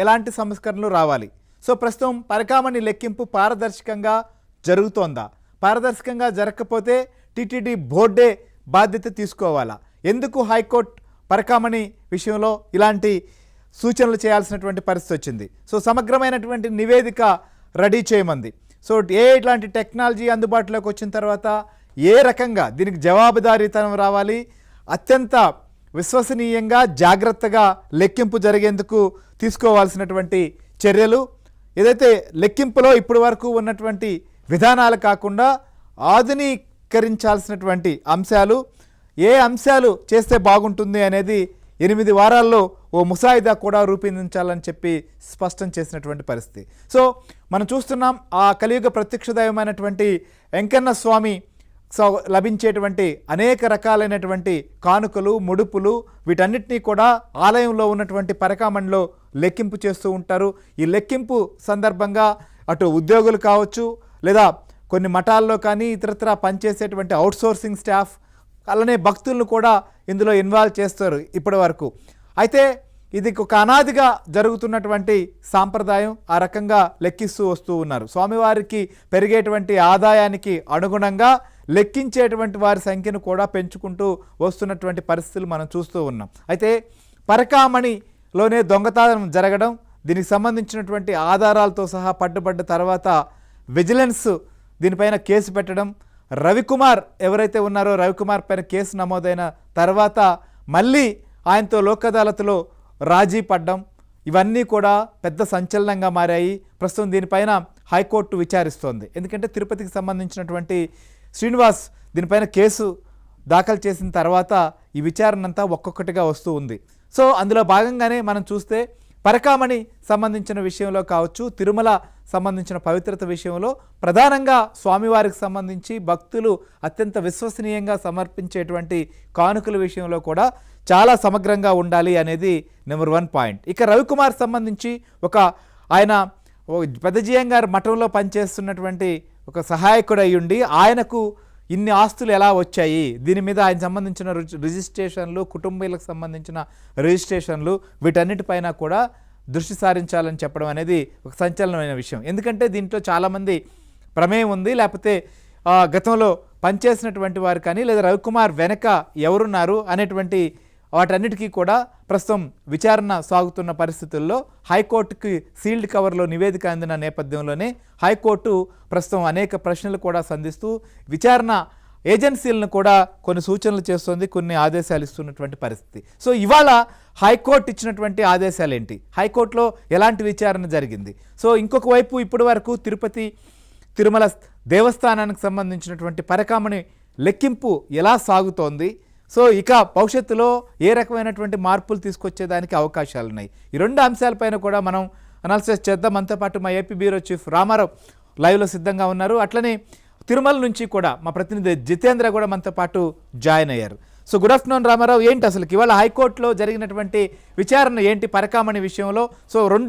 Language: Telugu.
ఎలాంటి సంస్కరణలు రావాలి? సో ప్రస్తుతం పరకామణి లెక్కింపు పారదర్శకంగా జరుగుతోందా? పారదర్శకంగా జరగకపోతే టీటీడీ బోర్డే బాధ్యత తీసుకోవాలా? ఎందుకు హైకోర్టు పరకామణి విషయంలో ఇలాంటి సూచనలు చేయాల్సినటువంటి పరిస్థితి వచ్చింది? సో సమగ్రమైనటువంటి నివేదిక రెడీ చేయమంది. సో ఇట్లాంటి టెక్నాలజీ అందుబాటులోకి వచ్చిన తర్వాత ఏ రకంగా దీనికి జవాబుదారీతనం రావాలి, అత్యంత విశ్వసనీయంగా జాగ్రత్తగా లెక్కింపు జరిగేందుకు తీసుకోవాల్సినటువంటి చర్యలు, ఏదైతే లెక్కింపులో ఇప్పటి వరకు ఉన్నటువంటి విధానాలు కాకుండా ఆధునీకరించాల్సినటువంటి అంశాలు, ఏ అంశాలు చేస్తే బాగుంటుంది అనేది 8 వారాల్లో ఓ ముసాయిదా కూడా రూపొందించాలని చెప్పి స్పష్టం చేసినటువంటి పరిస్థితి. సో మనం చూస్తున్నాం, ఆ కలియుగ ప్రత్యక్ష దైవమైనటువంటి వెంకన్న స్వామి లభించేటువంటి అనేక రకాలైనటువంటి కానుకలు, ముడుపులు, వీటన్నిటినీ కూడా ఆలయంలో ఉన్నటువంటి పరకామణిలో లెక్కింపు చేస్తూ ఉంటారు. ఈ లెక్కింపు సందర్భంగా అటు ఉద్యోగులు కావచ్చు, లేదా కొన్ని మఠాల్లో కానీ ఇతరత్ర పనిచేసేటువంటి అవుట్సోర్సింగ్ స్టాఫ్, అలానే భక్తులను కూడా ఇందులో ఇన్వాల్వ్ చేస్తారు ఇప్పటి వరకు. అయితే ఇది ఒక అనాదిగా జరుగుతున్నటువంటి సాంప్రదాయం. ఆ రకంగా లెక్కిస్తూ వస్తూ ఉన్నారు. స్వామివారికి పెరిగేటువంటి ఆదాయానికి అనుగుణంగా లెక్కించేటువంటి వారి సంఖ్యను కూడా పెంచుకుంటూ వస్తున్నటువంటి పరిస్థితులు మనం చూస్తూ ఉన్నాం. అయితే పరకామణిలోనే దొంగతనం జరగడం, దీనికి సంబంధించినటువంటి ఆధారాలతో సహా పట్టుబడ్డ తర్వాత విజిలెన్స్ దీనిపైన కేసు పెట్టడం, రవికుమార్ ఎవరైతే ఉన్నారో రవికుమార్ పైన కేసు నమోదైన తర్వాత మళ్ళీ ఆయనతో లోక్ అదాలత్లో రాజీ పడ్డం, ఇవన్నీ కూడా పెద్ద సంచలనంగా మారాయి. ప్రస్తుతం దీనిపైన హైకోర్టు విచారిస్తోంది. ఎందుకంటే తిరుపతికి సంబంధించినటువంటి శ్రీనివాస్ దీనిపైన కేసు దాఖలు చేసిన తర్వాత ఈ విచారణ అంతా ఒక్కొక్కటిగా వస్తూ ఉంది. సో అందులో భాగంగానే మనం చూస్తే పరకామణి సంబంధించిన విషయంలో కావచ్చు, తిరుమల సంబంధించిన పవిత్రత విషయంలో ప్రధానంగా స్వామివారికి సంబంధించి భక్తులు అత్యంత విశ్వసనీయంగా సమర్పించేటువంటి కానుకల విషయంలో కూడా చాలా సమగ్రంగా ఉండాలి అనేది నెంబర్ 1 పాయింట్. ఇక రవికుమార్ సంబంధించి ఆయన పెద్దజీయం గారు మఠంలో పనిచేస్తున్నటువంటి ఒక సహాయకుడు అయ్యుండి ఆయనకు ఇన్ని ఆస్తులు ఎలా వచ్చాయి, దీని మీద ఆయన సంబంధించిన రిజిస్ట్రేషన్లు, కుటుంబీలకు సంబంధించిన రిజిస్ట్రేషన్లు, వీటన్నిటిపైన కూడా దృష్టి సారించాలని చెప్పడం అనేది ఒక సంచలనమైన విషయం. ఎందుకంటే దీంట్లో చాలామంది ప్రమేయం ఉంది, లేకపోతే గతంలో పనిచేసినటువంటి వారు కానీ, లేదా రవికుమార్ వెనక ఎవరున్నారు అనేటువంటి వాటన్నిటికీ కూడా ప్రస్తుతం విచారణ సాగుతున్న పరిస్థితుల్లో హైకోర్టుకి సీల్డ్ కవర్లో నివేదిక అందిన నేపథ్యంలోనే హైకోర్టు ప్రస్తుతం అనేక ప్రశ్నలు కూడా సంధిస్తూ విచారణ ఏజెన్సీలను కూడా కొన్ని సూచనలు చేస్తుంది, కొన్ని ఆదేశాలు ఇస్తున్నటువంటి పరిస్థితి. సో ఇవాళ హైకోర్టు ఇచ్చినటువంటి ఆదేశాలు ఏంటి, హైకోర్టులో ఎలాంటి విచారణ జరిగింది? సో ఇంకొక వైపు ఇప్పటి వరకు తిరుమల దేవస్థానానికి సంబంధించినటువంటి పరకామణి లెక్కింపు ఎలా సాగుతోంది? సో ఇక భవిష్యత్తులో ఏ రకమైనటువంటి మార్పులు తీసుకొచ్చేదానికి అవకాశాలు ఉన్నాయి? ఈ 2 అంశాలపైన కూడా మనం అనాలిసిస్ చేద్దాం. మనతో పాటు మా ఏపీ బ్యూరో చీఫ్ రామారావు లైవ్లో సిద్ధంగా ఉన్నారు. అట్లనే తిరుమల నుంచి కూడా మా ప్రతినిధి జితేంద్ర కూడా మనతో పాటు జాయిన్ అయ్యారు. సో గుడ్ ఆఫ్టర్నూన్ రామారావు, ఏంటి అసలు ఇవాళ హైకోర్టులో జరిగినటువంటి విచారణ ఏంటి పరకామణి విషయంలో? సో 2